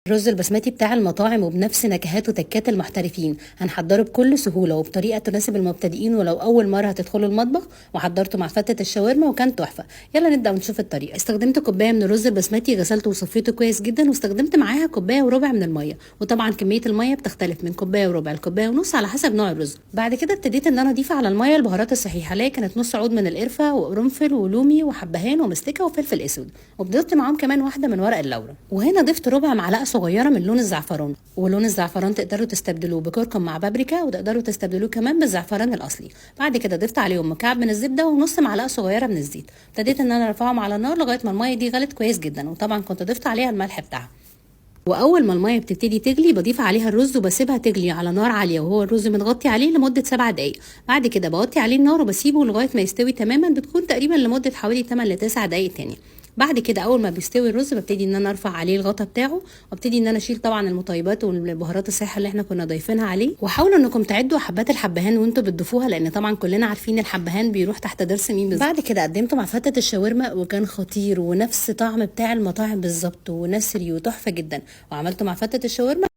الرز البسمتي بتاع المطاعم وبنفس نكهات وتكات المحترفين هنحضره بكل سهولة وبطريقة تناسب المبتدئين ولو أول مرة هتدخلوا المطبخ، وحضرته مع فتة الشاورما وكان تحفة. يلا نبدأ ونشوف الطريقة. استخدمت كوباية من الرز البسمتي، غسلته وصفيته كويس جدا، واستخدمت معاها كوباية وربع من المية، وطبعا كمية المية بتختلف من كوباية وربع لكوباية ونص على حسب نوع الرز. بعد كده ابتديت ان انا اضيف على المية البهارات الصحيحة، اللي هي كانت نص عود من القرفة وقرنفل ولومي وحبهان ومستكة وفلفل اسود، وضفت معاهم كمان واحدة من ورق اللورا. وهنا ضفت ربع معلقة صغيرة من لون الزعفران، ولون الزعفران تقدروا تستبدلوه بكركم مع بابريكا، وتقدروا تستبدلوه كمان بالزعفران الاصلي. بعد كده ضفت عليهم مكعب من الزبده ونص معلقه صغيره من الزيت. ابتديت ان انا ارفعهم على النار لغايه ما الميه دي غلت كويس جدا، وطبعا كنت ضفت عليها الملح بتاعها. واول ما الميه بتبتدي تغلي بضيف عليها الرز وبسيبها تغلي على نار عاليه، وهو الرز متغطي عليه لمده 7 دقائق. بعد كده بوطي عليه النار وبسيبه لغايه ما يستوي تماما، بتكون تقريبا لمده حوالي 8 ل 9 دقائق تاني. بعد كده اول ما بيستوي الرز ببتدي ان انا ارفع عليه الغطا بتاعه، وابتدي ان انا اشيل طبعا المطيبات والبهارات الصحيه اللي احنا كنا ضايفينها عليه. وحاولوا انكم تعدوا حبات الحبهان وانتوا بتضيفوها، لان طبعا كلنا عارفين الحبهان بيروح تحت ضرس مين بالظبط. بعد كده قدمته مع فتة الشاورما وكان خطير ونفس طعم بتاع المطاعم بالظبط ونسري وتحفه جدا. وعملته مع فتة الشاورما